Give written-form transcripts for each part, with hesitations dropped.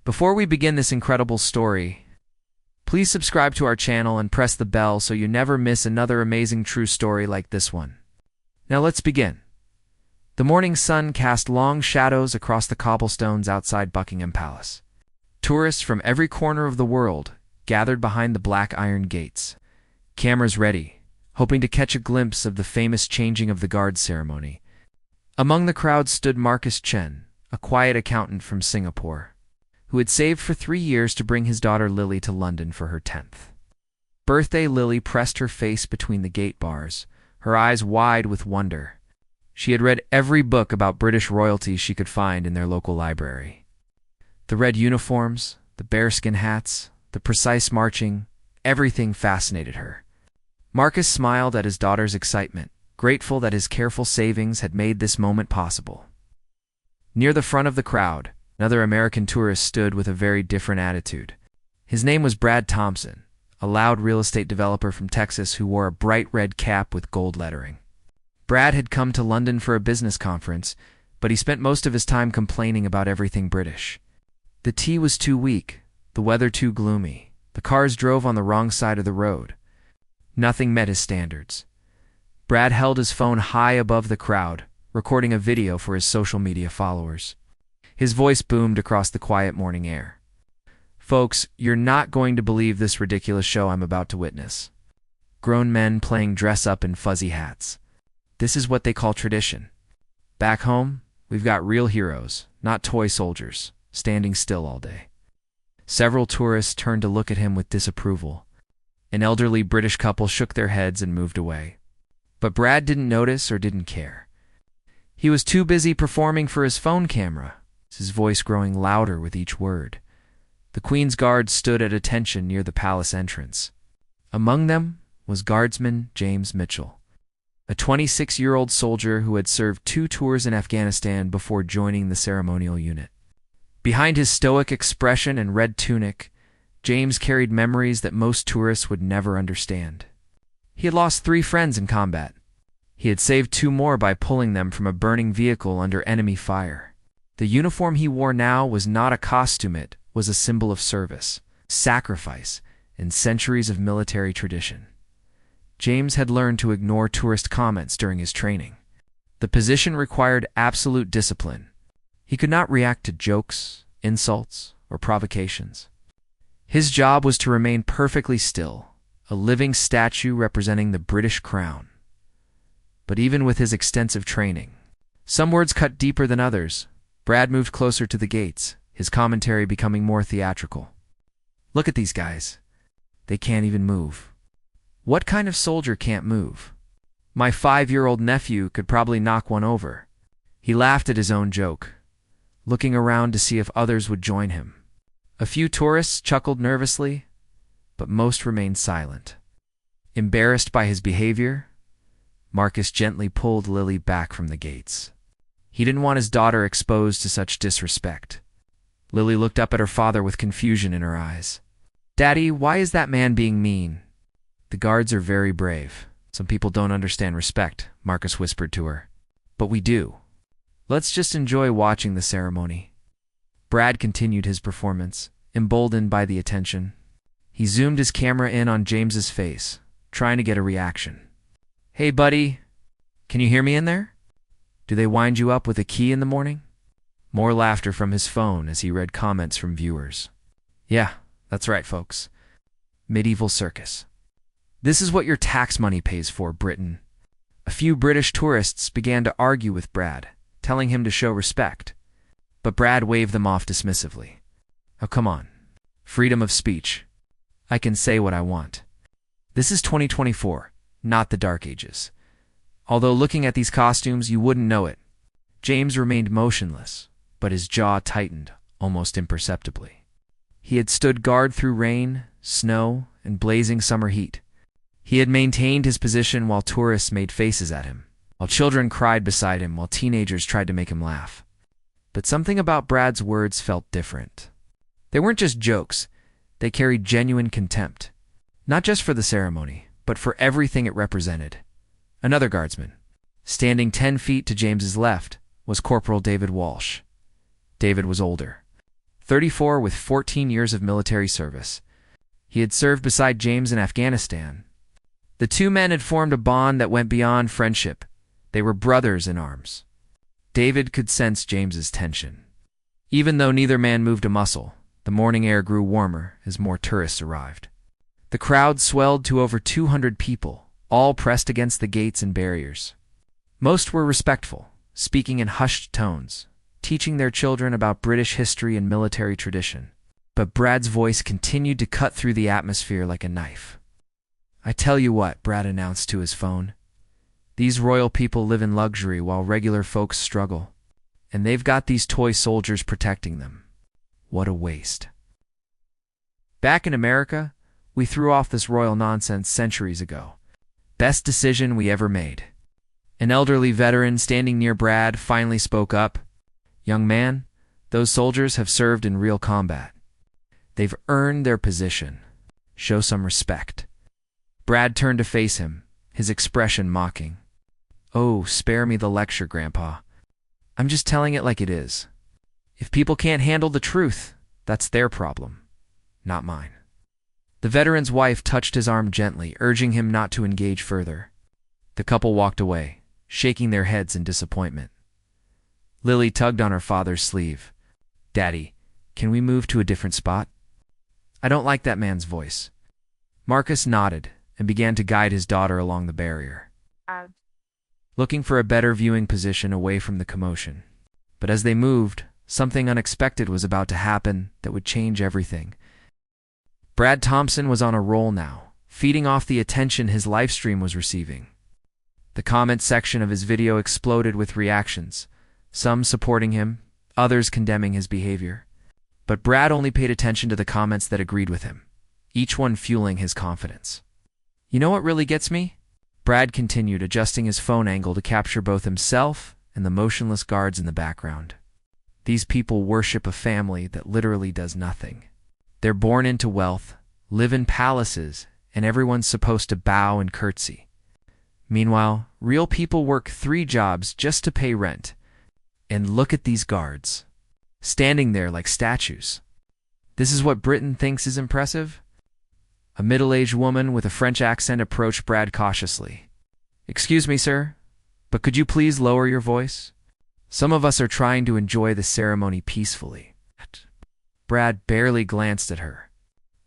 Before we begin this incredible story, please subscribe to our channel and press the bell so you never miss another amazing true story like this one. Now let's begin. The morning sun cast long shadows across the cobblestones outside Buckingham Palace. Tourists from every corner of the world gathered behind the black iron gates, cameras ready, hoping to catch a glimpse of the famous changing of the guard ceremony. Among the crowd stood Marcus Chen, a quiet accountant from Singapore, who had saved for 3 years to bring his daughter Lily to London for her 10th birthday. Lily pressed her face between the gate bars, her eyes wide with wonder. She had read every book about British royalty she could find in their local library. The red uniforms, the bearskin hats, the precise marching, everything fascinated her. Marcus smiled at his daughter's excitement, grateful that his careful savings had made this moment possible. Near the front of the crowd, another American tourist stood with a very different attitude. His name was Brad Thompson, a loud real estate developer from Texas who wore a bright red cap with gold lettering. Brad had come to London for a business conference, but he spent most of his time complaining about everything British. The tea was too weak, the weather too gloomy, the cars drove on the wrong side of the road. Nothing met his standards. Brad held his phone high above the crowd, recording a video for his social media followers. His voice boomed across the quiet morning air. "Folks, you're not going to believe this ridiculous show I'm about to witness. Grown men playing dress-up in fuzzy hats. This is what they call tradition. Back home, we've got real heroes, not toy soldiers, standing still all day." Several tourists turned to look at him with disapproval. An elderly British couple shook their heads and moved away. But Brad didn't notice or didn't care. He was too busy performing for his phone camera, his voice growing louder with each word. The Queen's Guard stood at attention near the palace entrance. Among them was Guardsman James Mitchell, a 26-year-old soldier who had served 2 tours in Afghanistan before joining the ceremonial unit. Behind his stoic expression and red tunic, James carried memories that most tourists would never understand. He had lost 3 friends in combat. He had saved 2 more by pulling them from a burning vehicle under enemy fire. The uniform he wore now was not a costume, it was a symbol of service, sacrifice, and centuries of military tradition. James had learned to ignore tourist comments during his training. The position required absolute discipline. He could not react to jokes, insults, or provocations. His job was to remain perfectly still, a living statue representing the British crown. But even with his extensive training, some words cut deeper than others. Brad moved closer to the gates, his commentary becoming more theatrical. "Look at these guys. They can't even move. What kind of soldier can't move? My 5-year-old nephew could probably knock one over." He laughed at his own joke, looking around to see if others would join him. A few tourists chuckled nervously, but most remained silent. Embarrassed by his behavior, Marcus gently pulled Lily back from the gates. He didn't want his daughter exposed to such disrespect. Lily looked up at her father with confusion in her eyes. "Daddy, why is that man being mean?" "The guards are very brave. Some people don't understand respect," Marcus whispered to her. "But we do. Let's just enjoy watching the ceremony." Brad continued his performance, emboldened by the attention. He zoomed his camera in on James's face, trying to get a reaction. "Hey, buddy, can you hear me in there? Do they wind you up with a key in the morning?" More laughter from his phone as he read comments from viewers. "Yeah, that's right, folks. Medieval circus. This is what your tax money pays for, Britain." A few British tourists began to argue with Brad, telling him to show respect. But Brad waved them off dismissively. "Oh, come on. Freedom of speech. I can say what I want. This is 2024, not the Dark Ages. Although looking at these costumes, you wouldn't know it." James remained motionless, but his jaw tightened almost imperceptibly. He had stood guard through rain, snow, and blazing summer heat. He had maintained his position while tourists made faces at him, while children cried beside him, while teenagers tried to make him laugh. But something about Brad's words felt different. They weren't just jokes. They carried genuine contempt, not just for the ceremony, but for everything it represented. Another guardsman, standing 10 feet to James's left, was Corporal David Walsh. David was older, 34 with 14 years of military service. He had served beside James in Afghanistan. The two men had formed a bond that went beyond friendship. They were brothers in arms. David could sense James's tension. Even though neither man moved a muscle, the morning air grew warmer as more tourists arrived. The crowd swelled to over 200 people, all pressed against the gates and barriers. Most were respectful, speaking in hushed tones, teaching their children about British history and military tradition. But Brad's voice continued to cut through the atmosphere like a knife. "I tell you what," Brad announced to his phone. "These royal people live in luxury while regular folks struggle. And they've got these toy soldiers protecting them. What a waste." Back in America, we threw off this royal nonsense centuries ago. Best decision we ever made. An elderly veteran standing near Brad finally spoke up. "Young man, those soldiers have served in real combat. They've earned their position. Show some respect." Brad turned to face him, his expression mocking. "Oh, spare me the lecture, Grandpa. I'm just telling it like it is. If people can't handle the truth, that's their problem, not mine." The veteran's wife touched his arm gently, urging him not to engage further. The couple walked away, shaking their heads in disappointment. Lily tugged on her father's sleeve. "Daddy, can we move to a different spot? I don't like that man's voice." Marcus nodded and began to guide his daughter along the barrier, looking for a better viewing position away from the commotion. But as they moved, something unexpected was about to happen that would change everything. Brad Thompson was on a roll now, feeding off the attention his live stream was receiving. The comment section of his video exploded with reactions, some supporting him, others condemning his behavior. But Brad only paid attention to the comments that agreed with him, each one fueling his confidence. "You know what really gets me?" Brad continued, adjusting his phone angle to capture both himself and the motionless guards in the background. "These people worship a family that literally does nothing. They're born into wealth, live in palaces, and everyone's supposed to bow and curtsy. Meanwhile, real people work 3 jobs just to pay rent. And look at these guards, standing there like statues. This is what Britain thinks is impressive?" A middle-aged woman with a French accent approached Brad cautiously. "Excuse me, sir, but could you please lower your voice? Some of us are trying to enjoy the ceremony peacefully." Brad barely glanced at her.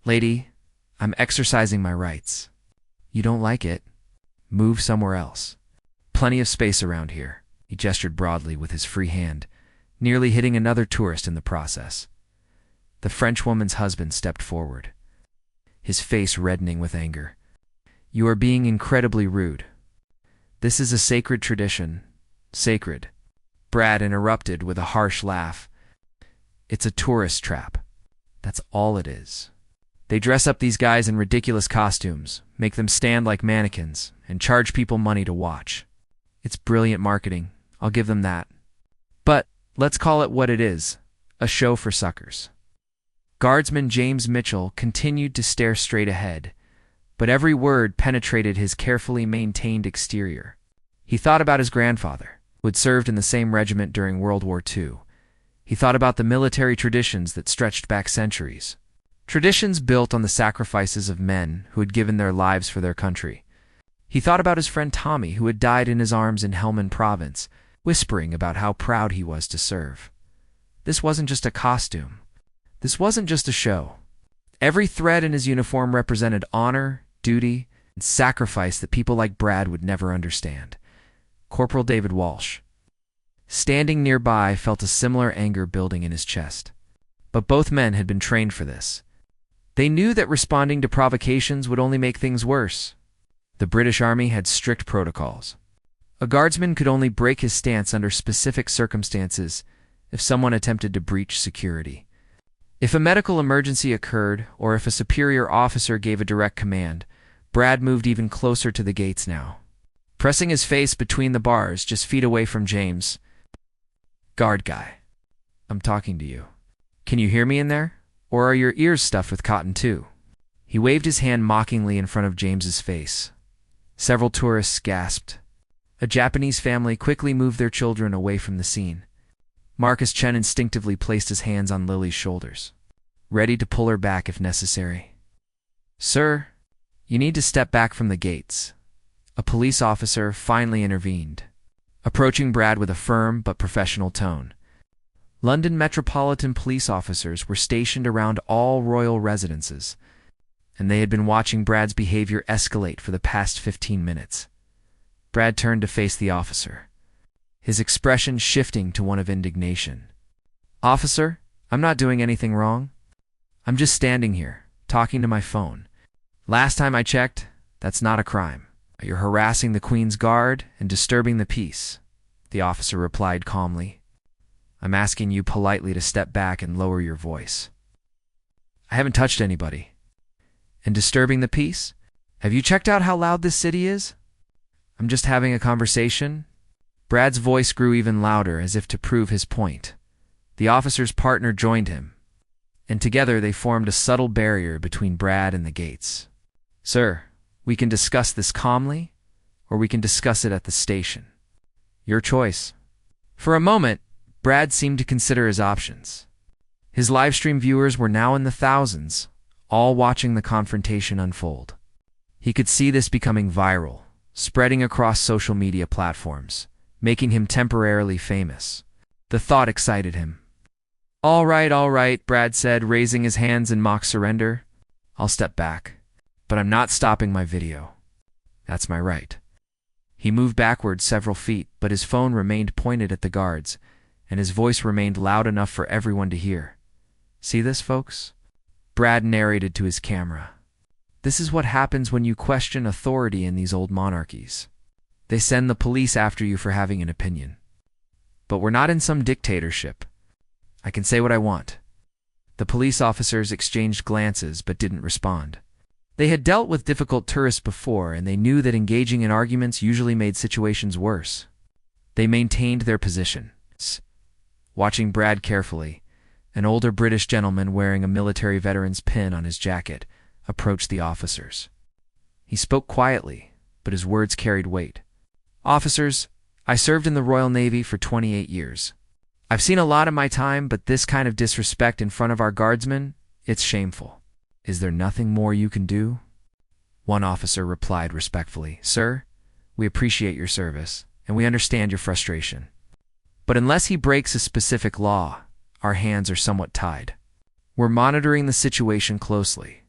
"Lady, I'm exercising my rights. You don't like it? Move somewhere else. Plenty of space around here." He gestured broadly with his free hand, nearly hitting another tourist in the process. The Frenchwoman's husband stepped forward, his face reddening with anger. "You are being incredibly rude. This is a sacred tradition." "Sacred?" Brad interrupted with a harsh laugh. "It's a tourist trap. That's all it is. They dress up these guys in ridiculous costumes, make them stand like mannequins, and charge people money to watch. It's brilliant marketing, I'll give them that. But let's call it what it is, a show for suckers." Guardsman James Mitchell continued to stare straight ahead, but every word penetrated his carefully maintained exterior. He thought about his grandfather, who had served in the same regiment during World War II. He thought about the military traditions that stretched back centuries. Traditions built on the sacrifices of men who had given their lives for their country. He thought about his friend Tommy, who had died in his arms in Helmand Province, whispering about how proud he was to serve. This wasn't just a costume. This wasn't just a show. Every thread in his uniform represented honor, duty, and sacrifice that people like Brad would never understand. Corporal David Walsh, standing nearby, felt a similar anger building in his chest. But both men had been trained for this. They knew that responding to provocations would only make things worse. The British Army had strict protocols. A guardsman could only break his stance under specific circumstances if someone attempted to breach security. If a medical emergency occurred, or if a superior officer gave a direct command, Brad moved even closer to the gates now, pressing his face between the bars just feet away from James. "Guard guy, I'm talking to you. Can you hear me in there? Or are your ears stuffed with cotton too?" He waved his hand mockingly in front of James's face. Several tourists gasped. A Japanese family quickly moved their children away from the scene. Marcus Chen instinctively placed his hands on Lily's shoulders, ready to pull her back if necessary. "Sir, you need to step back from the gates." A police officer finally intervened, approaching Brad with a firm but professional tone. London Metropolitan Police officers were stationed around all royal residences, and they had been watching Brad's behavior escalate for the past 15 minutes. Brad turned to face the officer, his expression shifting to one of indignation. "Officer, I'm not doing anything wrong. I'm just standing here, talking to my phone. Last time I checked, that's not a crime. You're harassing the Queen's Guard and disturbing the peace," the officer replied calmly. "I'm asking you politely to step back and lower your voice." "I haven't touched anybody." "And disturbing the peace? Have you checked out how loud this city is?" "I'm just having a conversation." Brad's voice grew even louder as if to prove his point. The officer's partner joined him, and together they formed a subtle barrier between Brad and the gates. "Sir, we can discuss this calmly, or we can discuss it at the station. Your choice." For a moment, Brad seemed to consider his options. His livestream viewers were now in the thousands, all watching the confrontation unfold. He could see this becoming viral, spreading across social media platforms, making him temporarily famous. The thought excited him. All right, Brad said, raising his hands in mock surrender. "I'll step back, but I'm not stopping my video. That's my right." He moved backward several feet, but his phone remained pointed at the guards, and his voice remained loud enough for everyone to hear. "See this, folks?" Brad narrated to his camera. "This is what happens when you question authority in these old monarchies. They send the police after you for having an opinion. But we're not in some dictatorship. I can say what I want." The police officers exchanged glances but didn't respond. They had dealt with difficult tourists before, and they knew that engaging in arguments usually made situations worse. They maintained their position, watching Brad carefully. An older British gentleman wearing a military veteran's pin on his jacket approached the officers. He spoke quietly, but his words carried weight. "Officers, I served in the Royal Navy for 28 years. I've seen a lot in my time, but this kind of disrespect in front of our guardsmen, it's shameful. Is there nothing more you can do?" One officer replied respectfully, "Sir, we appreciate your service, and we understand your frustration. But unless he breaks a specific law, our hands are somewhat tied. We're monitoring the situation closely."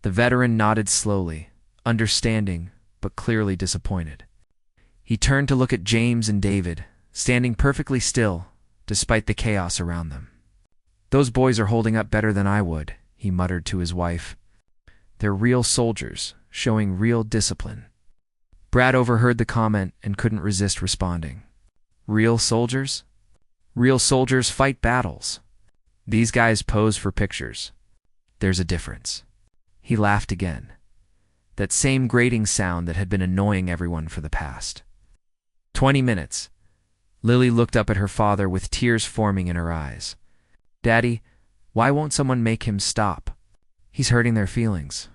The veteran nodded slowly, understanding, but clearly disappointed. He turned to look at James and David, standing perfectly still, despite the chaos around them. "Those boys are holding up better than I would," he muttered to his wife. "They're real soldiers, showing real discipline." Brad overheard the comment and couldn't resist responding. "Real soldiers? Real soldiers fight battles. These guys pose for pictures. There's a difference." He laughed again, that same grating sound that had been annoying everyone for the past 20 minutes. Lily looked up at her father with tears forming in her eyes. "Daddy, why won't someone make him stop? He's hurting their feelings."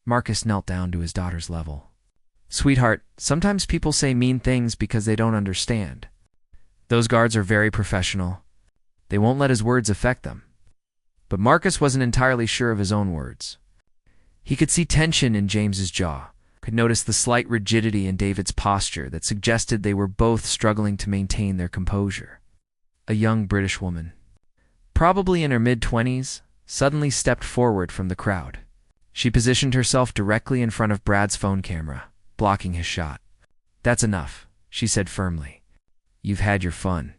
Marcus knelt down to his daughter's level. "Sweetheart, sometimes people say mean things because they don't understand. Those guards are very professional. They won't let his words affect them." But Marcus wasn't entirely sure of his own words. He could see tension in James's jaw, could notice the slight rigidity in David's posture that suggested they were both struggling to maintain their composure. A young British woman, probably in her mid-20s, suddenly stepped forward from the crowd. She positioned herself directly in front of Brad's phone camera, blocking his shot. "That's enough," she said firmly. "You've had your fun.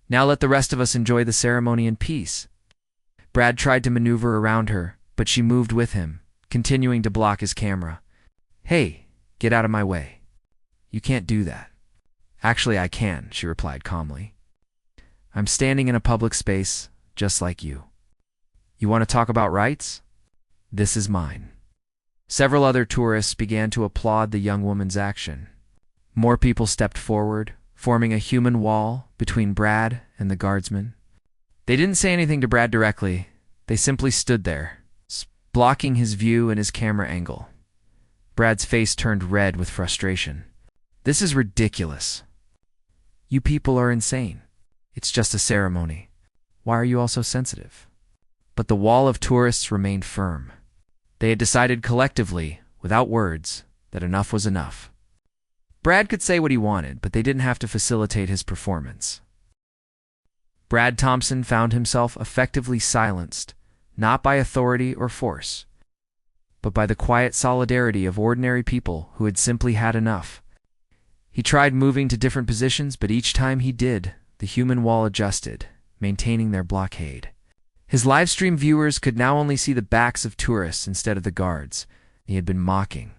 Now let the rest of us enjoy the ceremony in peace." Brad tried to maneuver around her, but she moved with him, continuing to block his camera. "Hey, get out of my way. You can't do that." "Actually, I can," she replied calmly. "I'm standing in a public space, just like you. You want to talk about rights? This is mine." Several other tourists began to applaud the young woman's action. More people stepped forward, forming a human wall between Brad and the guardsmen. They didn't say anything to Brad directly. They simply stood there, blocking his view and his camera angle. Brad's face turned red with frustration. "This is ridiculous. You people are insane. It's just a ceremony. Why are you all so sensitive? But the wall of tourists remained firm. They had decided collectively, without words, that enough was enough. Brad could say what he wanted, but they didn't have to facilitate his performance. Brad Thompson found himself effectively silenced, not by authority or force, but by the quiet solidarity of ordinary people who had simply had enough. He tried moving to different positions, but each time he did, the human wall adjusted, maintaining their blockade. His livestream viewers could now only see the backs of tourists instead of the guards he had been mocking.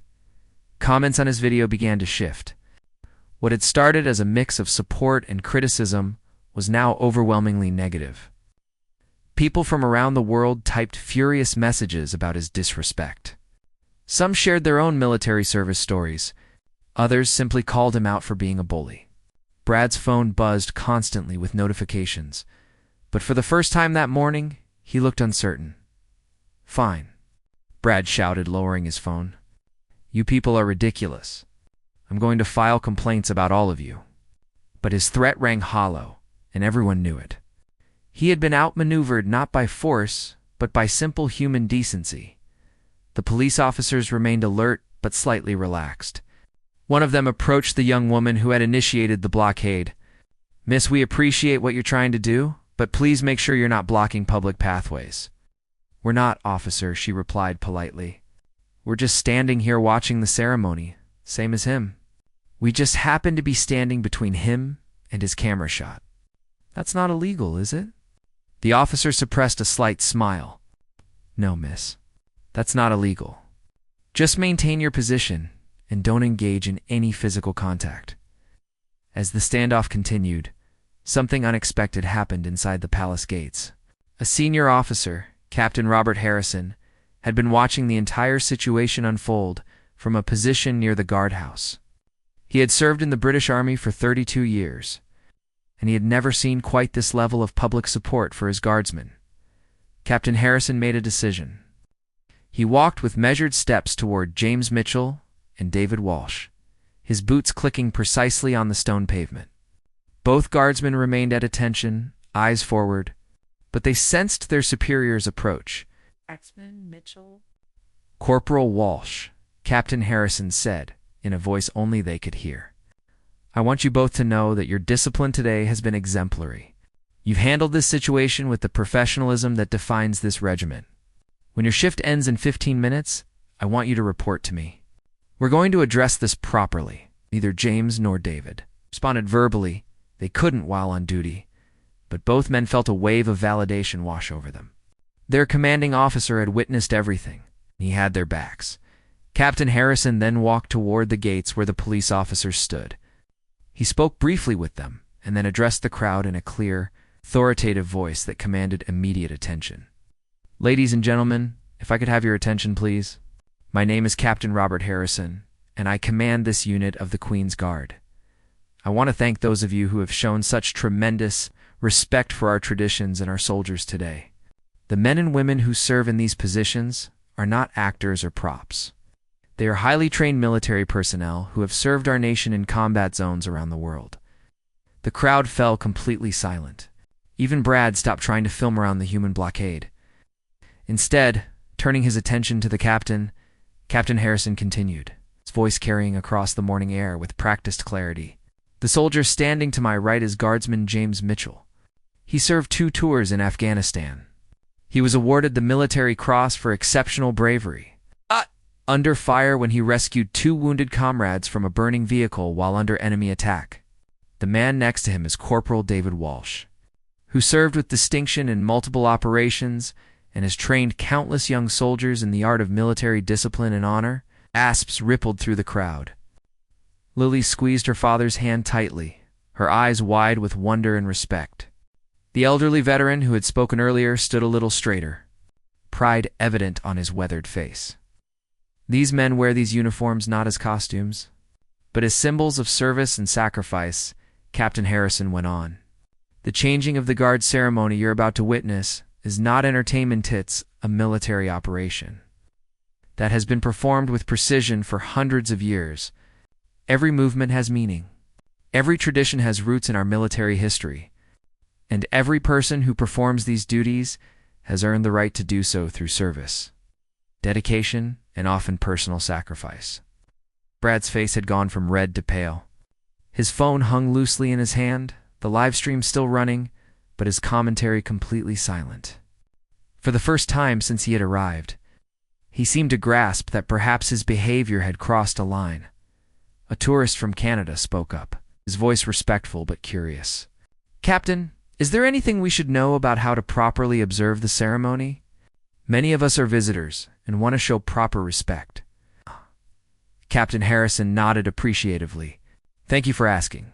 Comments on his video began to shift. What had started as a mix of support and criticism was now overwhelmingly negative. People from around the world typed furious messages about his disrespect. Some shared their own military service stories. Others simply called him out for being a bully. Brad's phone buzzed constantly with notifications, but for the first time that morning, he looked uncertain. "Fine," Brad shouted, lowering his phone. "You people are ridiculous. I'm going to file complaints about all of you." But his threat rang hollow, and everyone knew it. He had been outmaneuvered not by force, but by simple human decency. The police officers remained alert but slightly relaxed. One of them approached the young woman who had initiated the blockade. "Miss, we appreciate what you're trying to do, but please make sure you're not blocking public pathways." "We're not, officer," she replied politely. "We're just standing here watching the ceremony, same as him. We just happen to be standing between him and his camera shot." "That's not illegal, is it?" The officer suppressed a slight smile. "No, miss. That's not illegal. Just maintain your position and don't engage in any physical contact." As the standoff continued, something unexpected happened inside the palace gates. A senior officer, Captain Robert Harrison, had been watching the entire situation unfold from a position near the guardhouse. He had served in the British Army for 32 years, and he had never seen quite this level of public support for his guardsmen. Captain Harrison made a decision. He walked with measured steps toward James Mitchell and David Walsh, his boots clicking precisely on the stone pavement. Both guardsmen remained at attention, eyes forward, but they sensed their superior's approach. "Axman Mitchell?" "Corporal Walsh," Captain Harrison said, in a voice only they could hear. "I want you both to know that your discipline today has been exemplary. You've handled this situation with the professionalism that defines this regiment. When your shift ends in 15 minutes, I want you to report to me. We're going to address this properly." Neither James nor David responded verbally. They couldn't while on duty, but both men felt a wave of validation wash over them. Their commanding officer had witnessed everything, and he had their backs. Captain Harrison then walked toward the gates where the police officers stood. He spoke briefly with them, and then addressed the crowd in a clear, authoritative voice that commanded immediate attention. "Ladies and gentlemen, if I could have your attention, please. My name is Captain Robert Harrison, and I command this unit of the Queen's Guard. I want to thank those of you who have shown such tremendous respect for our traditions and our soldiers today. The men and women who serve in these positions are not actors or props. They are highly trained military personnel who have served our nation in combat zones around the world." The crowd fell completely silent. Even Brad stopped trying to film around the human blockade. Instead, turning his attention to the captain, Captain Harrison continued, his voice carrying across the morning air with practiced clarity. "The soldier standing to my right is Guardsman James Mitchell. He served 2 tours in Afghanistan. He was awarded the Military Cross for exceptional bravery, under fire when he rescued 2 wounded comrades from a burning vehicle while under enemy attack. The man next to him is Corporal David Walsh, who served with distinction in multiple operations and has trained countless young soldiers in the art of military discipline and honor." Asps rippled through the crowd. Lily squeezed her father's hand tightly, her eyes wide with wonder and respect. The elderly veteran who had spoken earlier stood a little straighter, pride evident on his weathered face. "These men wear these uniforms not as costumes, but as symbols of service and sacrifice," Captain Harrison went on. "The changing of the guard ceremony you're about to witness is not entertainment, it's a military operation that has been performed with precision for hundreds of years. Every movement has meaning. Every tradition has roots in our military history. and every person who performs these duties has earned the right to do so through service, dedication, and often personal sacrifice. Brad's face had gone from red to pale. His phone hung loosely in his hand, the live stream still running, but his commentary completely silent. For the first time since he had arrived, he seemed to grasp that perhaps his behavior had crossed a line. A tourist from Canada spoke up, his voice respectful but curious. "Captain, is there anything we should know about how to properly observe the ceremony? Many of us are visitors and want to show proper respect." Captain Harrison nodded appreciatively. "Thank you for asking.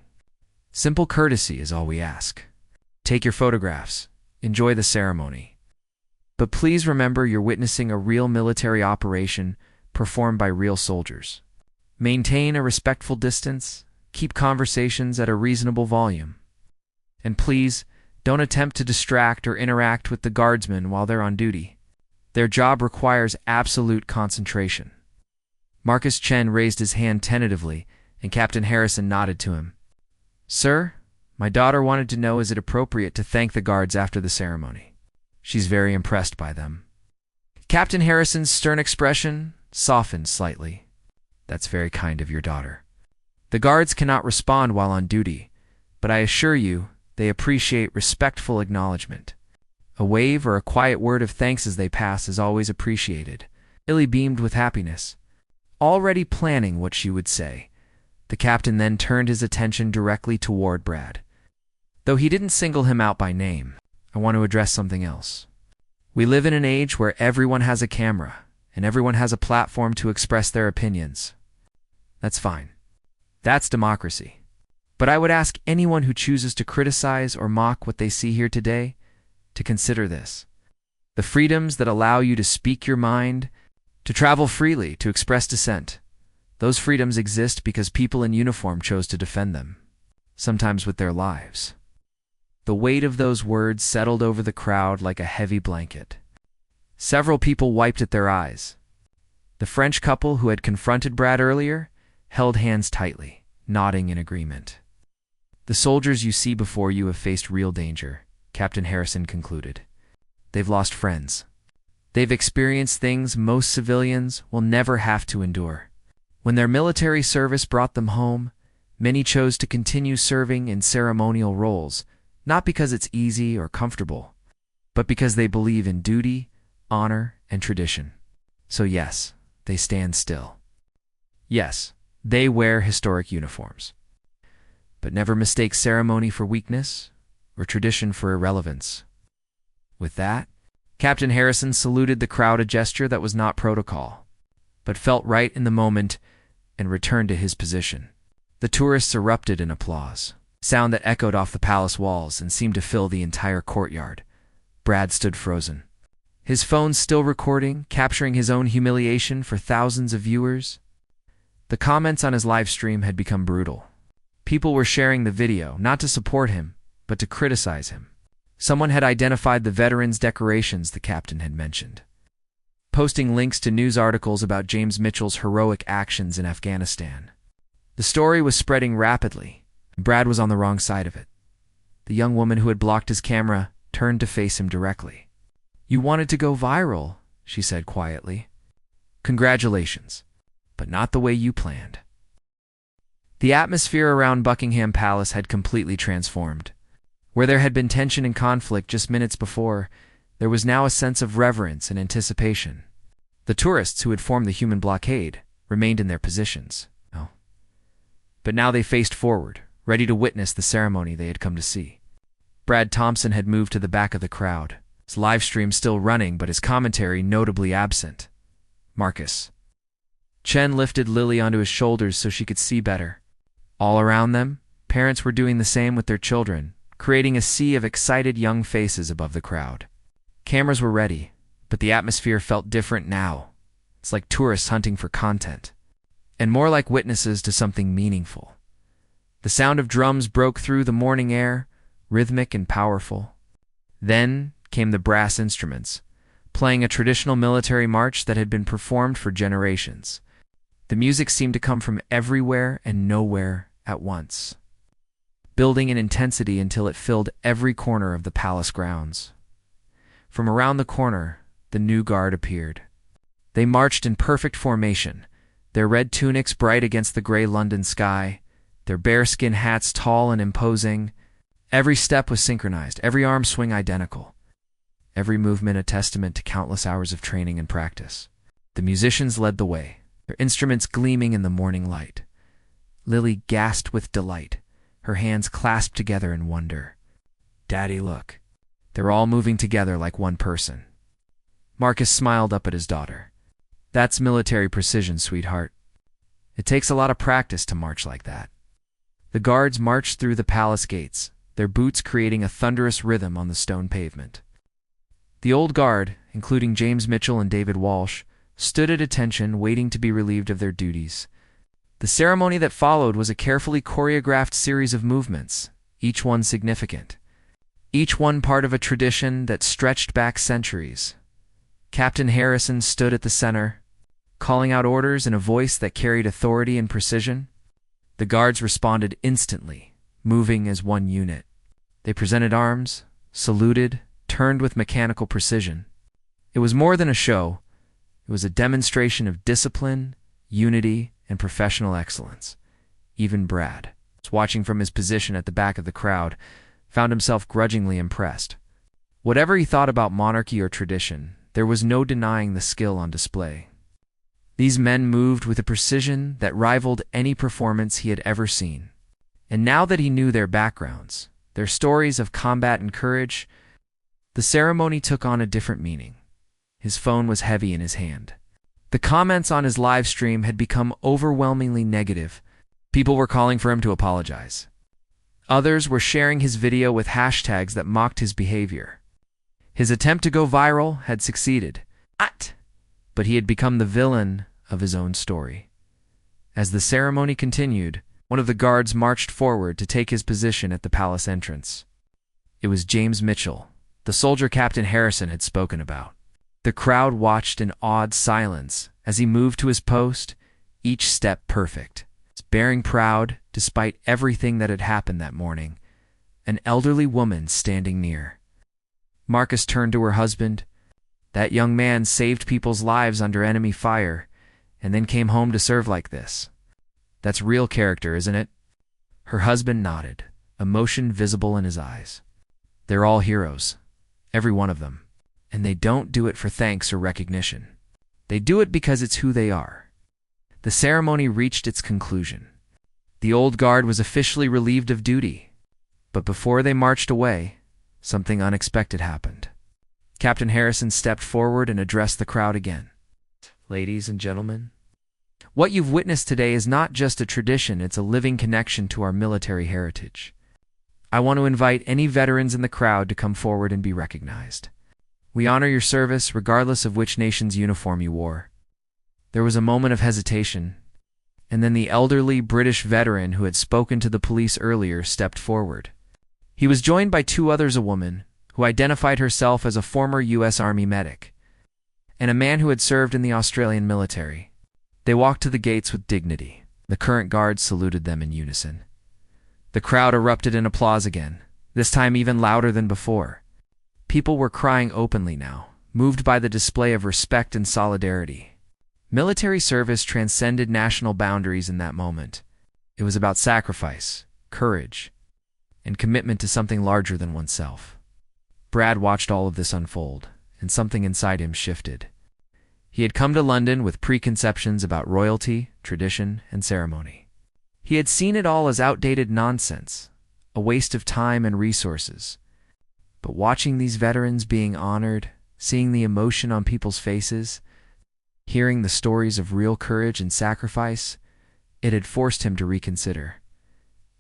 Simple courtesy is all we ask. Take your photographs. Enjoy the ceremony. But please remember you're witnessing a real military operation performed by real soldiers. Maintain a respectful distance. Keep conversations at a reasonable volume. And please, don't attempt to distract or interact with the guardsmen while they're on duty. Their job requires absolute concentration." Marcus Chen raised his hand tentatively, and Captain Harrison nodded to him. "Sir, my daughter wanted to know, is it appropriate to thank the guards after the ceremony? She's very impressed by them." Captain Harrison's stern expression softened slightly. "That's very kind of your daughter. The guards cannot respond while on duty, but I assure you they appreciate respectful acknowledgement. A wave or a quiet word of thanks as they pass is always appreciated." Illy beamed with happiness, already planning what she would say. The captain then turned his attention directly toward Brad. "Though he didn't single him out by name, I want to address something else. We live in an age where everyone has a camera, and everyone has a platform to express their opinions. That's fine. That's democracy. But I would ask anyone who chooses to criticize or mock what they see here today to consider this. The freedoms that allow you to speak your mind, to travel freely, to express dissent, those freedoms exist because people in uniform chose to defend them, sometimes with their lives." The weight of those words settled over the crowd like a heavy blanket. Several people wiped at their eyes. The French couple who had confronted Brad earlier held hands tightly, nodding in agreement. "The soldiers you see before you have faced real danger," Captain Harrison concluded. "They've lost friends. They've experienced things most civilians will never have to endure. When their military service brought them home, many chose to continue serving in ceremonial roles, not because it's easy or comfortable, but because they believe in duty, honor, and tradition. So yes, they stand still. Yes, they wear historic uniforms. But never mistake ceremony for weakness or tradition for irrelevance." With that, Captain Harrison saluted the crowd, a gesture that was not protocol, but felt right in the moment, and returned to his position. The tourists erupted in applause, sound that echoed off the palace walls and seemed to fill the entire courtyard. Brad stood frozen, his phone still recording, capturing his own humiliation for thousands of viewers. The comments on his live stream had become brutal. People were sharing the video, not to support him, but to criticize him. Someone had identified the veterans' decorations the captain had mentioned, posting links to news articles about James Mitchell's heroic actions in Afghanistan. The story was spreading rapidly, and Brad was on the wrong side of it. The young woman who had blocked his camera turned to face him directly. "You wanted to go viral," she said quietly. "Congratulations, but not the way you planned." The atmosphere around Buckingham Palace had completely transformed. Where there had been tension and conflict just minutes before, there was now a sense of reverence and anticipation. The tourists who had formed the human blockade remained in their positions. But now they faced forward, ready to witness the ceremony they had come to see. Brad Thompson had moved to the back of the crowd, his live stream still running but his commentary notably absent. Marcus Chen lifted Lily onto his shoulders so she could see better. All around them, parents were doing the same with their children, creating a sea of excited young faces above the crowd. Cameras were ready, but the atmosphere felt different now. It's like tourists hunting for content, and more like witnesses to something meaningful. The sound of drums broke through the morning air, rhythmic and powerful. Then came the brass instruments, playing a traditional military march that had been performed for generations. The music seemed to come from everywhere and nowhere at once. building in intensity until it filled every corner of the palace grounds. From around the corner, the new guard appeared. They marched in perfect formation, their red tunics bright against the gray London sky, their bearskin hats tall and imposing. Every step was synchronized, every arm swing identical, every movement a testament to countless hours of training and practice. The musicians led the way, their instruments gleaming in the morning light. Lily gasped with delight, her hands clasped together in wonder. "Daddy, look. They're all moving together like one person." Marcus smiled up at his daughter. "That's military precision, sweetheart. It takes a lot of practice to march like that." The guards marched through the palace gates, their boots creating a thunderous rhythm on the stone pavement. The old guard, including James Mitchell and David Walsh, stood at attention, waiting to be relieved of their duties. The ceremony that followed was a carefully choreographed series of movements, each one significant, each one part of a tradition that stretched back centuries. Captain Harrison stood at the center, calling out orders in a voice that carried authority and precision. The guards responded instantly, moving as one unit. They presented arms, saluted, turned with mechanical precision. It was more than a show. It was a demonstration of discipline, unity, and professional excellence. Even Brad, watching from his position at the back of the crowd, found himself grudgingly impressed. Whatever he thought about monarchy or tradition, there was no denying the skill on display. These men moved with a precision that rivaled any performance he had ever seen. And now that he knew their backgrounds, their stories of combat and courage, the ceremony took on a different meaning. His phone was heavy in his hand. The comments on his live stream had become overwhelmingly negative. People were calling for him to apologize. Others were sharing his video with hashtags that mocked his behavior. His attempt to go viral had succeeded, but he had become the villain of his own story. As the ceremony continued, one of the guards marched forward to take his position at the palace entrance. It was James Mitchell, the soldier Captain Harrison had spoken about. The crowd watched in awed silence as he moved to his post, each step perfect, bearing proud despite everything that had happened that morning, an elderly woman standing near. Marcus turned to her husband. "That young man saved people's lives under enemy fire, and then came home to serve like this. That's real character, isn't it?" Her husband nodded, emotion visible in his eyes. "They're all heroes, every one of them. And they don't do it for thanks or recognition. They do it because it's who they are." The ceremony reached its conclusion. The old guard was officially relieved of duty. But before they marched away, something unexpected happened. Captain Harrison stepped forward and addressed the crowd again. "Ladies and gentlemen, what you've witnessed today is not just a tradition, it's a living connection to our military heritage. I want to invite any veterans in the crowd to come forward and be recognized. We honor your service regardless of which nation's uniform you wore." There was a moment of hesitation, and then the elderly British veteran who had spoken to the police earlier stepped forward. He was joined by two others, a woman who identified herself as a former U.S. Army medic, and a man who had served in the Australian military. They walked to the gates with dignity. The current guards saluted them in unison. The crowd erupted in applause again, this time even louder than before. People were crying openly now, moved by the display of respect and solidarity. Military service transcended national boundaries in that moment. It was about sacrifice, courage, and commitment to something larger than oneself. Brad watched all of this unfold, and something inside him shifted. He had come to London with preconceptions about royalty, tradition, and ceremony. He had seen it all as outdated nonsense, a waste of time and resources. But watching these veterans being honored, seeing the emotion on people's faces, hearing the stories of real courage and sacrifice, it had forced him to reconsider.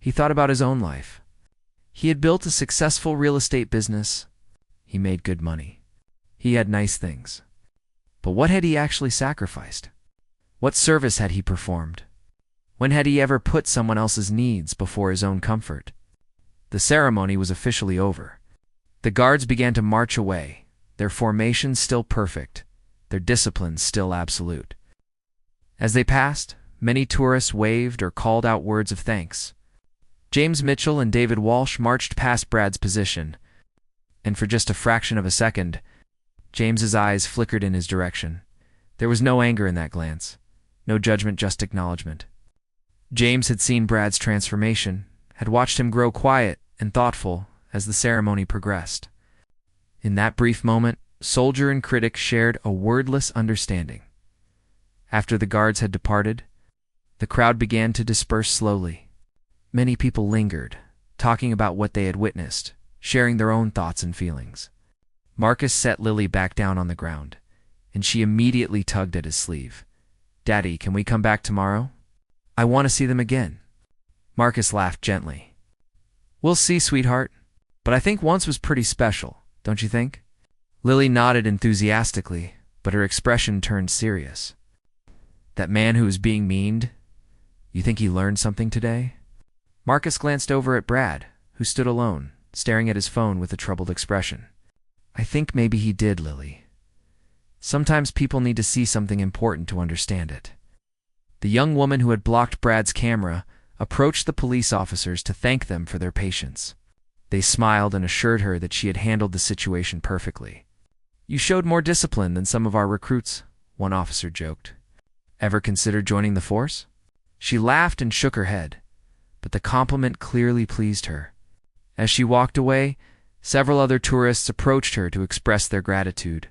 He thought about his own life. He had built a successful real estate business. He made good money. He had nice things. But what had he actually sacrificed? What service had he performed? When had he ever put someone else's needs before his own comfort? The ceremony was officially over. The guards began to march away, their formation still perfect, their discipline still absolute. As they passed, many tourists waved or called out words of thanks. James Mitchell and David Walsh marched past Brad's position, and for just a fraction of a second, James's eyes flickered in his direction. There was no anger in that glance, no judgment, just acknowledgement. James had seen Brad's transformation, had watched him grow quiet and thoughtful as the ceremony progressed. In that brief moment, soldier and critic shared a wordless understanding. After the guards had departed, the crowd began to disperse slowly. Many people lingered, talking about what they had witnessed, sharing their own thoughts and feelings. Marcus set Lily back down on the ground, and she immediately tugged at his sleeve. "Daddy, can we come back tomorrow? I want to see them again." Marcus laughed gently. "We'll see, sweetheart, but I think once was pretty special, don't you think?" Lily nodded enthusiastically, but her expression turned serious. "That man who was being meaned, you think he learned something today?" Marcus glanced over at Brad, who stood alone, staring at his phone with a troubled expression. "I think maybe he did, Lily. Sometimes people need to see something important to understand it." The young woman who had blocked Brad's camera approached the police officers to thank them for their patience. They smiled and assured her that she had handled the situation perfectly. "You showed more discipline than some of our recruits," one officer joked. "Ever considered joining the force?" She laughed and shook her head, but the compliment clearly pleased her. As she walked away, several other tourists approached her to express their gratitude.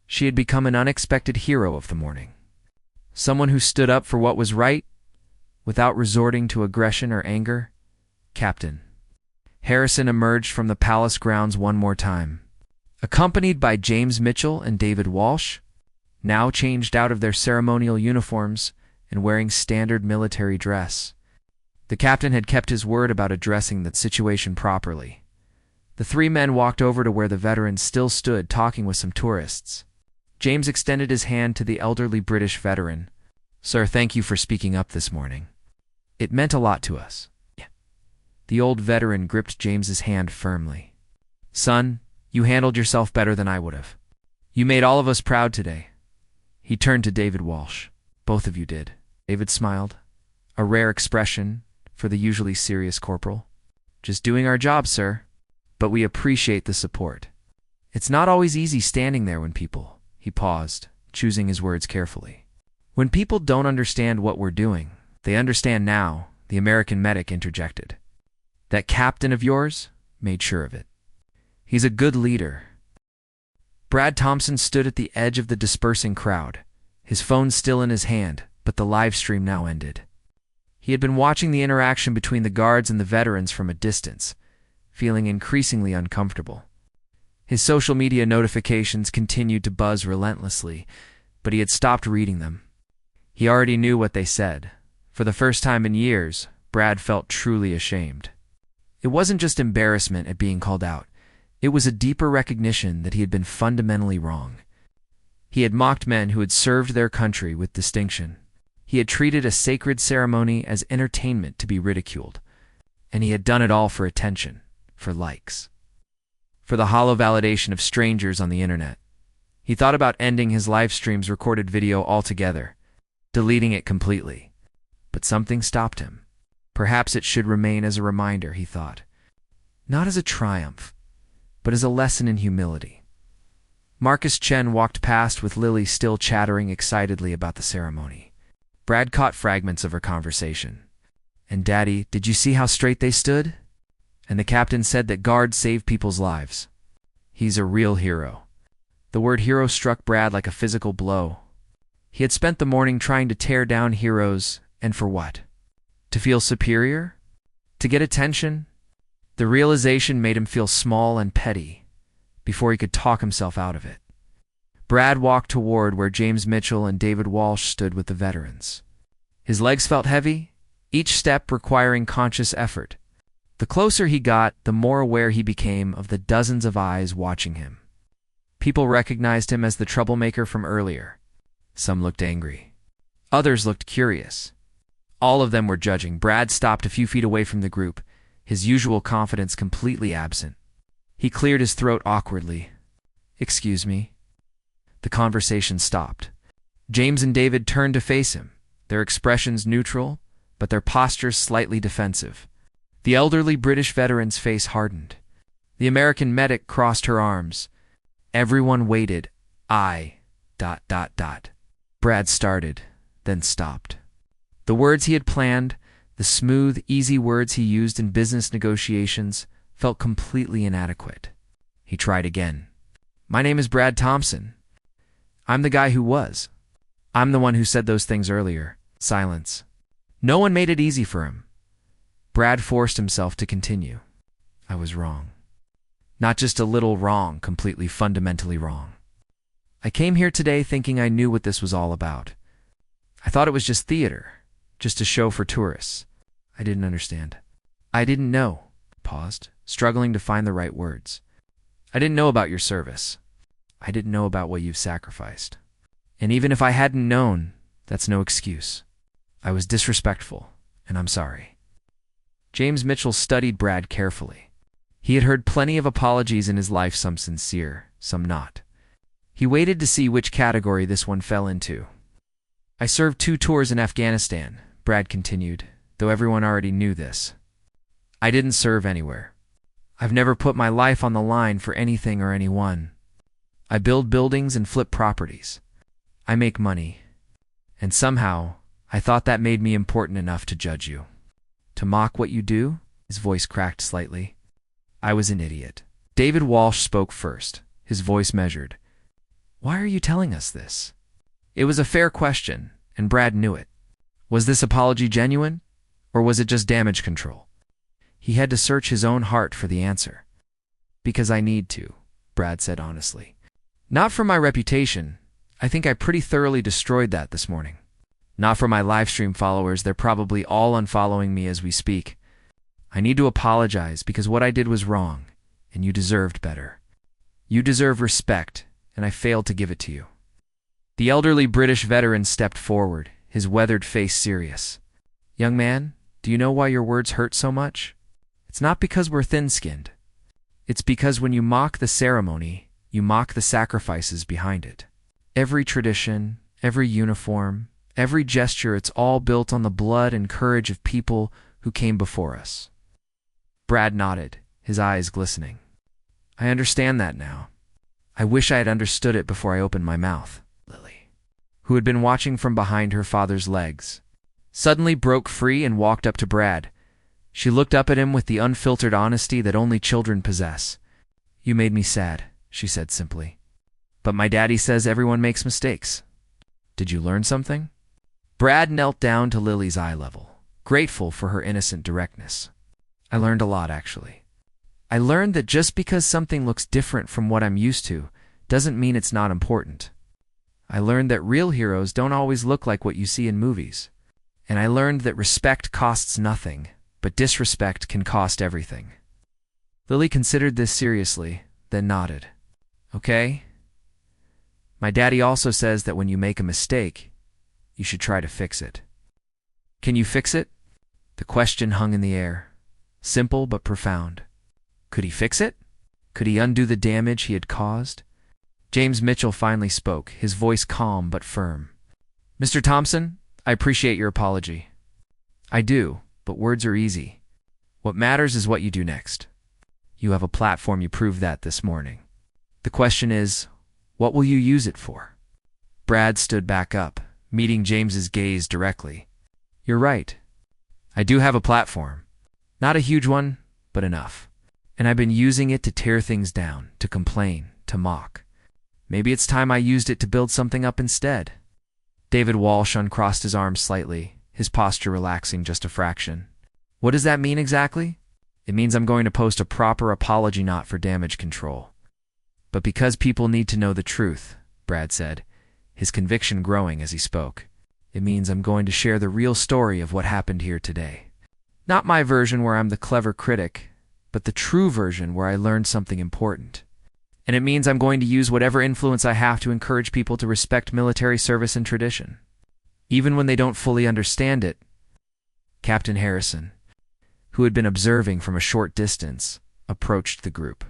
She had become an unexpected hero of the morning. Someone who stood up for what was right, without resorting to aggression or anger. Captain Harrison emerged from the palace grounds one more time, accompanied by James Mitchell and David Walsh, now changed out of their ceremonial uniforms and wearing standard military dress. The captain had kept his word about addressing the situation properly. The three men walked over to where the veterans still stood talking with some tourists. James extended his hand to the elderly British veteran. "Sir, thank you for speaking up this morning. It meant a lot to us." The old veteran gripped James's hand firmly. "Son, you handled yourself better than I would have. You made all of us proud today." He turned to David Walsh. "Both of you did." David smiled, a rare expression for the usually serious corporal. "Just doing our job, sir. But we appreciate the support. It's not always easy standing there when people—" He paused, choosing his words carefully. "When people don't understand what we're doing, they understand now," the American medic interjected. "That captain of yours made sure of it. He's a good leader." Brad Thompson stood at the edge of the dispersing crowd, his phone still in his hand, but the live stream now ended. He had been watching the interaction between the guards and the veterans from a distance, feeling increasingly uncomfortable. His social media notifications continued to buzz relentlessly, but he had stopped reading them. He already knew what they said. For the first time in years, Brad felt truly ashamed. It wasn't just embarrassment at being called out. It was a deeper recognition that he had been fundamentally wrong. He had mocked men who had served their country with distinction. He had treated a sacred ceremony as entertainment to be ridiculed. And he had done it all for attention, for likes, for the hollow validation of strangers on the internet. He thought about ending his live stream's recorded video altogether, deleting it completely. But something stopped him. Perhaps it should remain as a reminder, he thought. Not as a triumph, but as a lesson in humility. Marcus Chen walked past with Lily still chattering excitedly about the ceremony. Brad caught fragments of her conversation. "And Daddy, did you see how straight they stood? And the captain said that guards save people's lives. He's a real hero." The word hero struck Brad like a physical blow. He had spent the morning trying to tear down heroes, and for what? To feel superior? To get attention? The realization made him feel small and petty before he could talk himself out of it. Brad walked toward where James Mitchell and David Walsh stood with the veterans. His legs felt heavy, each step requiring conscious effort. The closer he got, the more aware he became of the dozens of eyes watching him. People recognized him as the troublemaker from earlier. Some looked angry. Others looked curious. All of them were judging. Brad stopped a few feet away from the group, his usual confidence completely absent. He cleared his throat awkwardly. "Excuse me." The conversation stopped. James and David turned to face him, their expressions neutral, but their postures slightly defensive. The elderly British veteran's face hardened. The American medic crossed her arms. Everyone waited. Brad started, then stopped. The words he had planned, the smooth, easy words he used in business negotiations, felt completely inadequate. He tried again. My name is Brad Thompson. I'm the guy who was. I'm the one who said those things earlier. Silence. No one made it easy for him. Brad forced himself to continue. I was wrong. Not just a little wrong, completely fundamentally wrong. I came here today thinking I knew what this was all about. I thought it was just theater, just a show for tourists. I didn't understand. I didn't know. Paused, struggling to find the right words. I didn't know about your service. I didn't know about what you've sacrificed. And even if I hadn't known, that's no excuse. I was disrespectful, and I'm sorry. James Mitchell studied Brad carefully. He had heard plenty of apologies in his life, some sincere, some not. He waited to see which category this one fell into. I served 2 tours in Afghanistan, Brad continued, though everyone already knew this. I didn't serve anywhere. I've never put my life on the line for anything or anyone. I build buildings and flip properties. I make money. And somehow, I thought that made me important enough to judge you. To mock what you do? His voice cracked slightly. I was an idiot. David Walsh spoke first, his voice measured. Why are you telling us this? It was a fair question, and Brad knew it. Was this apology genuine, or was it just damage control? He had to search his own heart for the answer. Because I need to, Brad said honestly. Not for my reputation. I think I pretty thoroughly destroyed that this morning. Not for my livestream followers. They're probably all unfollowing me as we speak. I need to apologize because what I did was wrong, and you deserved better. You deserve respect, and I failed to give it to you. The elderly British veteran stepped forward, his weathered face serious. Young man, do you know why your words hurt so much? It's not because we're thin-skinned. It's because when you mock the ceremony, you mock the sacrifices behind it. Every tradition, every uniform, every gesture, it's all built on the blood and courage of people who came before us. Brad nodded, his eyes glistening. I understand that now. I wish I had understood it before I opened my mouth. Lily, who had been watching from behind her father's legs, suddenly broke free and walked up to Brad. She looked up at him with the unfiltered honesty that only children possess. You made me sad, she said simply. But my daddy says everyone makes mistakes. Did you learn something? Brad knelt down to Lily's eye level, grateful for her innocent directness. I learned a lot, actually. I learned that just because something looks different from what I'm used to doesn't mean it's not important. I learned that real heroes don't always look like what you see in movies. And I learned that respect costs nothing, but disrespect can cost everything. Lily considered this seriously, then nodded. Okay? My daddy also says that when you make a mistake, you should try to fix it. Can you fix it? The question hung in the air, simple but profound. Could he fix it? Could he undo the damage he had caused? James Mitchell finally spoke, his voice calm but firm. Mr. Thompson, I appreciate your apology. I do, but words are easy. What matters is what you do next. You have a platform, you proved that this morning. The question is, what will you use it for? Brad stood back up, meeting James's gaze directly. You're right. I do have a platform. Not a huge one, but enough. And I've been using it to tear things down, to complain, to mock. Maybe it's time I used it to build something up instead. David Walsh uncrossed his arms slightly, his posture relaxing just a fraction. What does that mean exactly? It means I'm going to post a proper apology, not for damage control. But because people need to know the truth, Brad said, his conviction growing as he spoke. It means I'm going to share the real story of what happened here today. Not my version where I'm the clever critic, but the true version where I learned something important. And it means I'm going to use whatever influence I have to encourage people to respect military service and tradition, even when they don't fully understand it. Captain Harrison, who had been observing from a short distance, approached the group.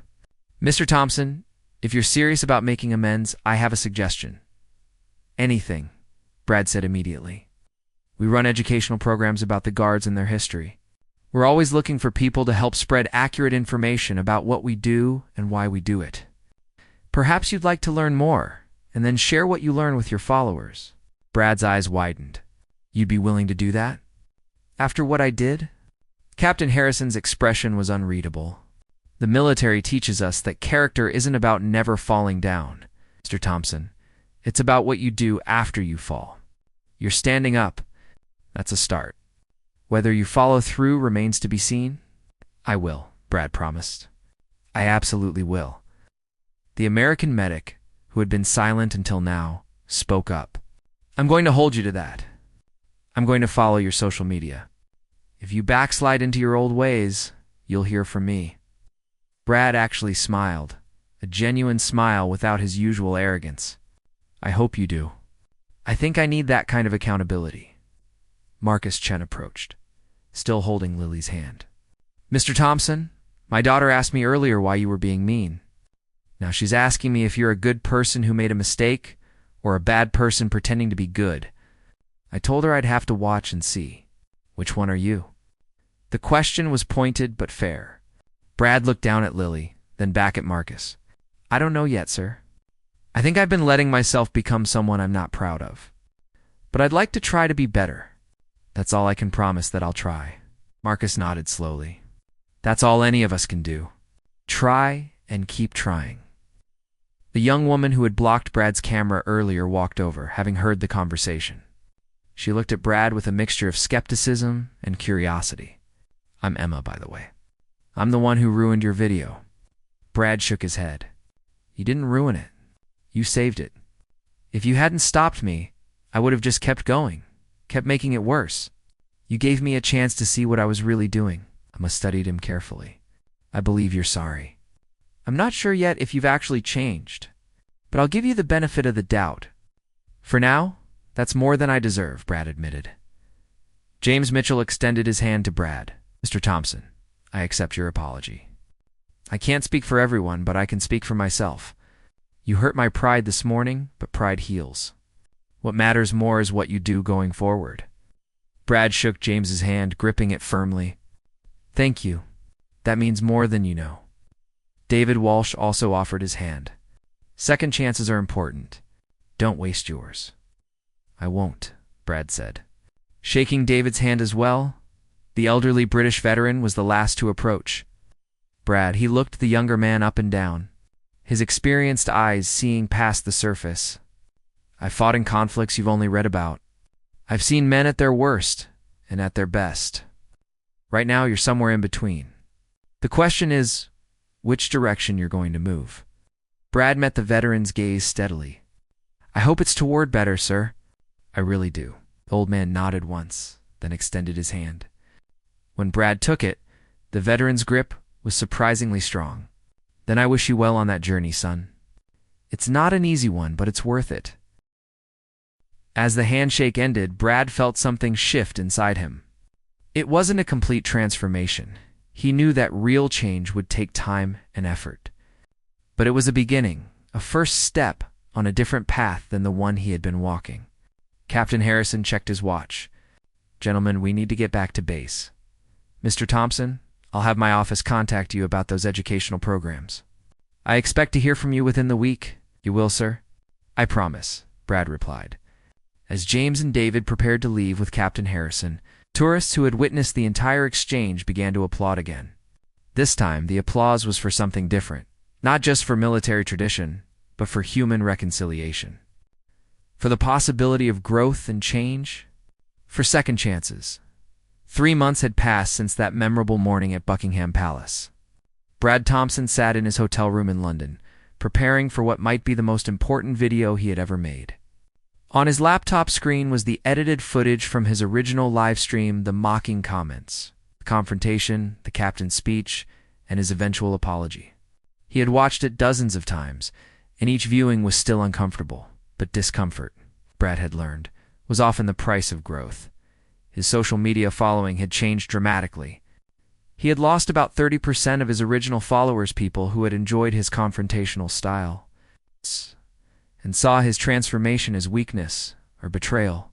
Mr. Thompson, if you're serious about making amends, I have a suggestion. Anything, Brad said immediately. We run educational programs about the Guards and their history. We're always looking for people to help spread accurate information about what we do and why we do it. Perhaps you'd like to learn more, and then share what you learn with your followers. Brad's eyes widened. You'd be willing to do that? After what I did? Captain Harrison's expression was unreadable. The military teaches us that character isn't about never falling down, Mr. Thompson. It's about what you do after you fall. You're standing up. That's a start. Whether you follow through remains to be seen. I will, Brad promised. I absolutely will. The American medic, who had been silent until now, spoke up. I'm going to hold you to that. I'm going to follow your social media. If you backslide into your old ways, you'll hear from me. Brad actually smiled, a genuine smile without his usual arrogance. I hope you do. I think I need that kind of accountability. Marcus Chen approached, still holding Lily's hand. Mr. Thompson, my daughter asked me earlier why you were being mean. Now she's asking me if you're a good person who made a mistake or a bad person pretending to be good. I told her I'd have to watch and see. Which one are you? The question was pointed but fair. Brad looked down at Lily, then back at Marcus. I don't know yet, sir. I think I've been letting myself become someone I'm not proud of. But I'd like to try to be better. That's all I can promise that I'll try. Marcus nodded slowly. That's all any of us can do. Try and keep trying. The young woman who had blocked Brad's camera earlier walked over, having heard the conversation. She looked at Brad with a mixture of skepticism and curiosity. I'm Emma, by the way. I'm the one who ruined your video. Brad shook his head. You didn't ruin it. You saved it. If you hadn't stopped me, I would have just kept going, kept making it worse. You gave me a chance to see what I was really doing. Emma studied him carefully. I believe you're sorry. I'm not sure yet if you've actually changed, but I'll give you the benefit of the doubt. For now, that's more than I deserve, Brad admitted. James Mitchell extended his hand to Brad. Mr. Thompson, I accept your apology. I can't speak for everyone, but I can speak for myself. You hurt my pride this morning, but pride heals. What matters more is what you do going forward. Brad shook James's hand, gripping it firmly. Thank you. That means more than you know. David Walsh also offered his hand. Second chances are important. Don't waste yours. I won't, Brad said. Shaking David's hand as well, the elderly British veteran was the last to approach. Brad, he looked the younger man up and down, his experienced eyes seeing past the surface. I fought in conflicts you've only read about. I've seen men at their worst and at their best. Right now, you're somewhere in between. The question is, which direction you're going to move. Brad met the veteran's gaze steadily. I hope it's toward better, sir. I really do. The old man nodded once, then extended his hand. When Brad took it, the veteran's grip was surprisingly strong. Then I wish you well on that journey, son. It's not an easy one, but it's worth it. As the handshake ended, Brad felt something shift inside him. It wasn't a complete transformation. He knew that real change would take time and effort. But it was a beginning, a first step on a different path than the one he had been walking. Captain Harrison checked his watch. Gentlemen, we need to get back to base. Mr. Thompson, I'll have my office contact you about those educational programs. I expect to hear from you within the week. You will, sir? I promise, Brad replied. As James and David prepared to leave with Captain Harrison, tourists who had witnessed the entire exchange began to applaud again. This time, the applause was for something different, not just for military tradition, but for human reconciliation. For the possibility of growth and change, for second chances. 3 months had passed since that memorable morning at Buckingham Palace. Brad Thompson sat in his hotel room in London, preparing for what might be the most important video he had ever made. On his laptop screen was the edited footage from his original live stream, the mocking comments, the confrontation, the captain's speech, and his eventual apology. He had watched it dozens of times, and each viewing was still uncomfortable. But discomfort, Brad had learned, was often the price of growth. His social media following had changed dramatically. He had lost about 30% of his original followers, people who had enjoyed his confrontational style, and saw his transformation as weakness or betrayal.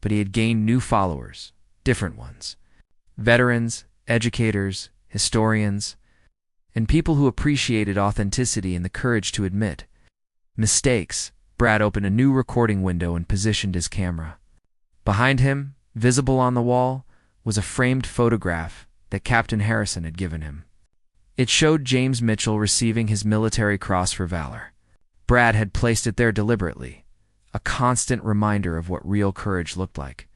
But he had gained new followers, different ones. Veterans, educators, historians, and people who appreciated authenticity and the courage to admit mistakes. Brad opened a new recording window and positioned his camera. Behind him, visible on the wall, was a framed photograph that Captain Harrison had given him. It showed James Mitchell receiving his military cross for valor. Brad had placed it there deliberately, a constant reminder of what real courage looked like.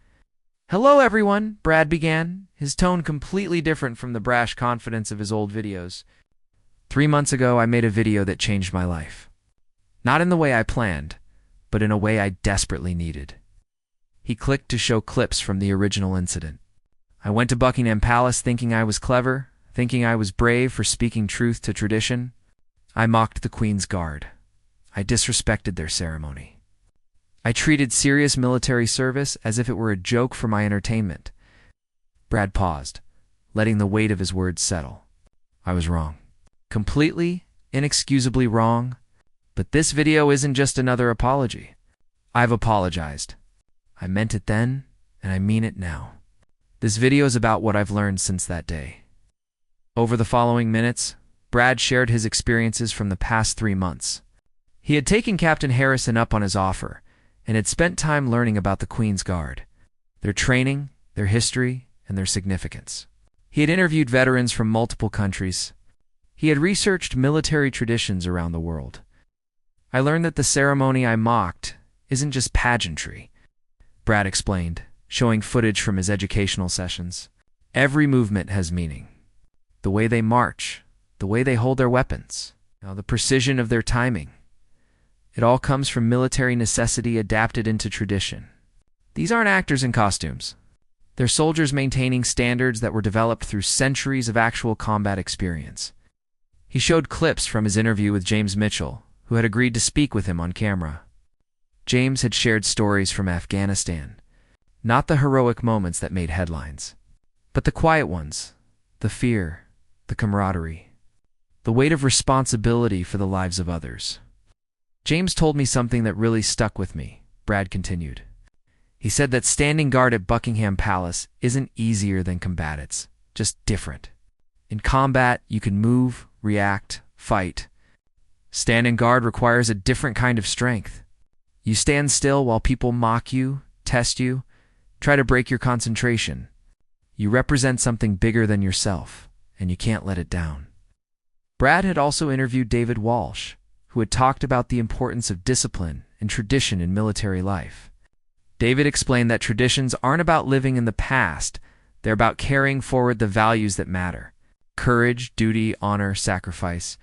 "Hello, everyone," Brad began, his tone completely different from the brash confidence of his old videos. 3 months ago, I made a video that changed my life. Not in the way I planned, but in a way I desperately needed. He clicked to show clips from the original incident. I went to Buckingham Palace thinking I was clever, thinking I was brave for speaking truth to tradition. I mocked the Queen's Guard. I disrespected their ceremony. I treated serious military service as if it were a joke for my entertainment. Brad paused, letting the weight of his words settle. I was wrong. Completely, inexcusably wrong. But this video isn't just another apology. I've apologized. I meant it then, and I mean it now. This video is about what I've learned since that day. Over the following minutes, Brad shared his experiences from the past 3 months. He had taken Captain Harrison up on his offer, and had spent time learning about the Queen's Guard, their training, their history, and their significance. He had interviewed veterans from multiple countries. He had researched military traditions around the world. I learned that the ceremony I mocked isn't just pageantry, Brad explained, showing footage from his educational sessions. Every movement has meaning. The way they march, the way they hold their weapons, the precision of their timing. It all comes from military necessity adapted into tradition. These aren't actors in costumes. They're soldiers maintaining standards that were developed through centuries of actual combat experience. He showed clips from his interview with James Mitchell, who had agreed to speak with him on camera. James had shared stories from Afghanistan, not the heroic moments that made headlines, but the quiet ones, the fear, the camaraderie, the weight of responsibility for the lives of others. James told me something that really stuck with me, Brad continued. He said that standing guard at Buckingham Palace isn't easier than combat, it's just different. In combat, you can move, react, fight. Standing guard requires a different kind of strength. You stand still while people mock you, test you, try to break your concentration. You represent something bigger than yourself, and you can't let it down. Brad had also interviewed David Walsh, who had talked about the importance of discipline and tradition in military life. David explained that traditions aren't about living in the past, they're about carrying forward the values that matter. Courage, duty, honor, sacrifice.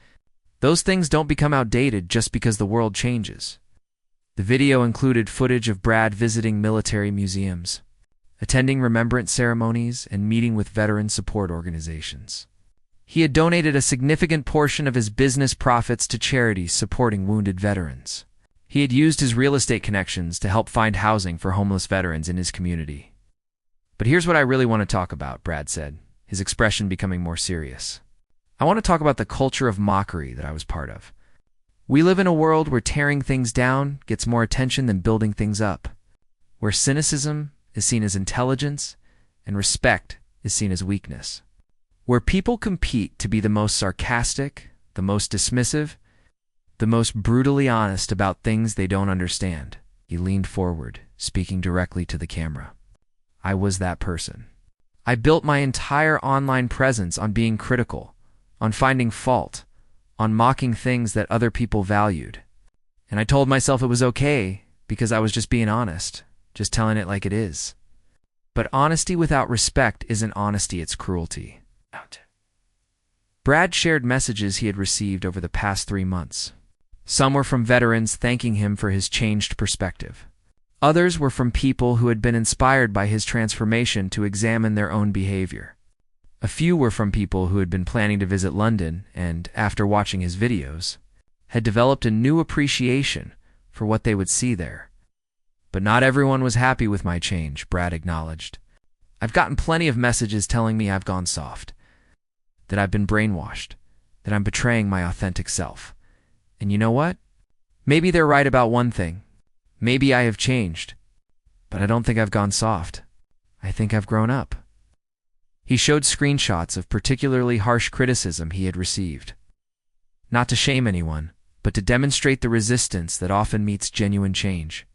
Those things don't become outdated just because the world changes. The video included footage of Brad visiting military museums, attending remembrance ceremonies, and meeting with veteran support organizations. He had donated a significant portion of his business profits to charities supporting wounded veterans. He had used his real estate connections to help find housing for homeless veterans in his community. But here's what I really want to talk about, Brad said, his expression becoming more serious. I want to talk about the culture of mockery that I was part of. We live in a world where tearing things down gets more attention than building things up, where cynicism is seen as intelligence and respect is seen as weakness, where people compete to be the most sarcastic, the most dismissive, the most brutally honest about things they don't understand. He leaned forward, speaking directly to the camera. I was that person. I built my entire online presence on being critical, on finding fault, on mocking things that other people valued. And I told myself it was okay because I was just being honest, just telling it like it is. But honesty without respect isn't honesty, it's cruelty. Brad shared messages he had received over the past 3 months. Some were from veterans thanking him for his changed perspective. Others were from people who had been inspired by his transformation to examine their own behavior. A few were from people who had been planning to visit London and, after watching his videos, had developed a new appreciation for what they would see there. But not everyone was happy with my change, Brad acknowledged. I've gotten plenty of messages telling me I've gone soft, that I've been brainwashed, that I'm betraying my authentic self. And you know what? Maybe they're right about one thing. Maybe I have changed. But I don't think I've gone soft. I think I've grown up. He showed screenshots of particularly harsh criticism he had received. Not to shame anyone, but to demonstrate the resistance that often meets genuine change.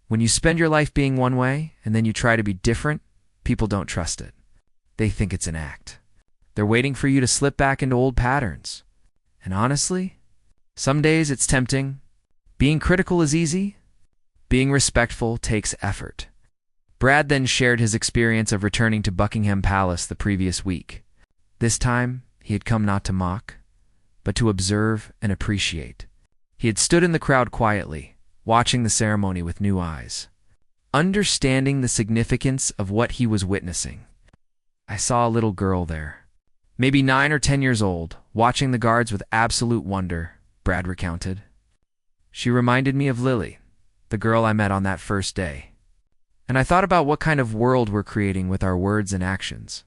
When you spend your life being one way and then you try to be different, people don't trust it. They think it's an act. They're waiting for you to slip back into old patterns. And honestly, some days it's tempting. Being critical is easy. Being respectful takes effort. Brad then shared his experience of returning to Buckingham Palace the previous week. This time, he had come not to mock, but to observe and appreciate. He had stood in the crowd quietly, watching the ceremony with new eyes, understanding the significance of what he was witnessing. I saw a little girl there, maybe 9 or 10 years old, watching the guards with absolute wonder, Brad recounted. She reminded me of Lily, the girl I met on that first day. And I thought about what kind of world we're creating with our words and actions.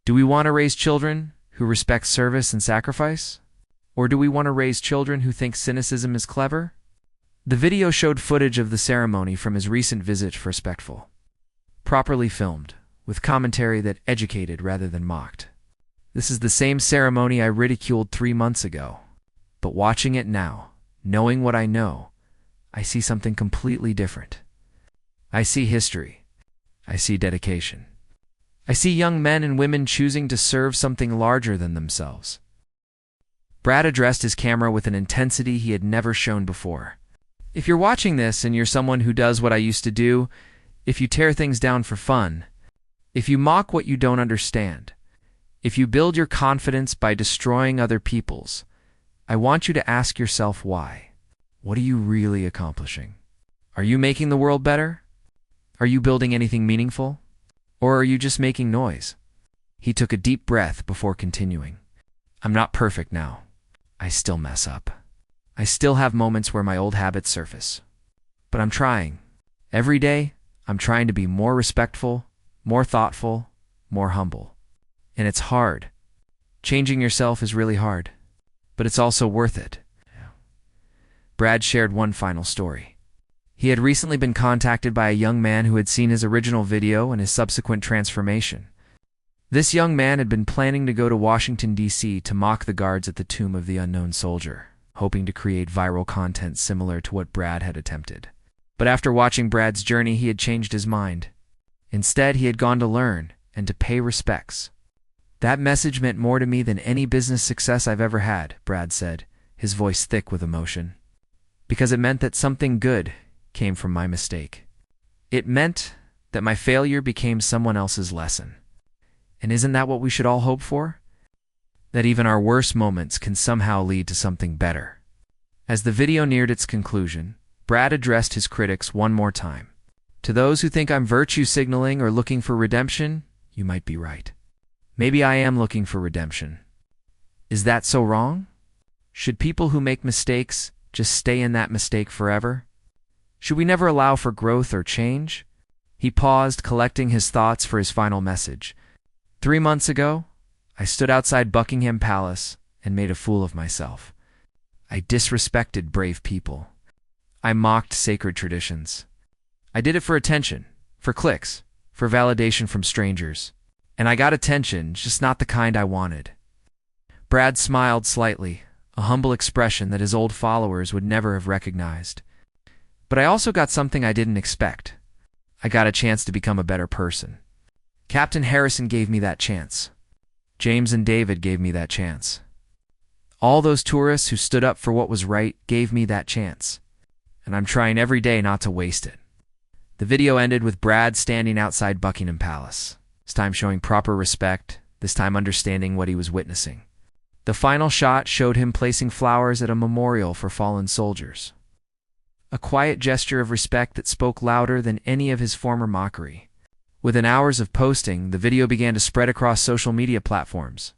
Do we want to raise children who respect service and sacrifice? Or do we want to raise children who think cynicism is clever? The video showed footage of the ceremony from his recent visit to Respectful. Properly filmed, with commentary that educated rather than mocked. This is the same ceremony I ridiculed 3 months ago. But watching it now, knowing what I know, I see something completely different. I see history. I see dedication. I see young men and women choosing to serve something larger than themselves. Brad addressed his camera with an intensity he had never shown before. If you're watching this and you're someone who does what I used to do, if you tear things down for fun, if you mock what you don't understand, if you build your confidence by destroying other people's, I want you to ask yourself why. What are you really accomplishing? Are you making the world better? Are you building anything meaningful? Or are you just making noise? He took a deep breath before continuing. I'm not perfect now. I still mess up. I still have moments where my old habits surface. But I'm trying. Every day, I'm trying to be more respectful, more thoughtful, more humble. And it's hard. Changing yourself is really hard. But it's also worth it. Brad shared one final story. He had recently been contacted by a young man who had seen his original video and his subsequent transformation. This young man had been planning to go to Washington, D.C. to mock the guards at the tomb of the unknown soldier, hoping to create viral content similar to what Brad had attempted. But after watching Brad's journey, he had changed his mind. Instead, he had gone to learn and to pay respects. That message meant more to me than any business success I've ever had, Brad said, his voice thick with emotion. Because it meant that something good came from my mistake. It meant that my failure became someone else's lesson. And isn't that what we should all hope for? That even our worst moments can somehow lead to something better. As the video neared its conclusion, Brad addressed his critics one more time. To those who think I'm virtue signaling or looking for redemption, you might be right. Maybe I am looking for redemption. Is that so wrong? Should people who make mistakes just stay in that mistake forever? Should we never allow for growth or change? He paused, collecting his thoughts for his final message. 3 months ago, I stood outside Buckingham Palace and made a fool of myself. I disrespected brave people. I mocked sacred traditions. I did it for attention, for clicks, for validation from strangers. And I got attention, just not the kind I wanted. Brad smiled slightly, a humble expression that his old followers would never have recognized. But I also got something I didn't expect. I got a chance to become a better person. Captain Harrison gave me that chance. James and David gave me that chance. All those tourists who stood up for what was right gave me that chance. And I'm trying every day not to waste it. The video ended with Brad standing outside Buckingham Palace, this time showing proper respect, this time understanding what he was witnessing. The final shot showed him placing flowers at a memorial for fallen soldiers. A quiet gesture of respect that spoke louder than any of his former mockery. Within hours of posting, the video began to spread across social media platforms.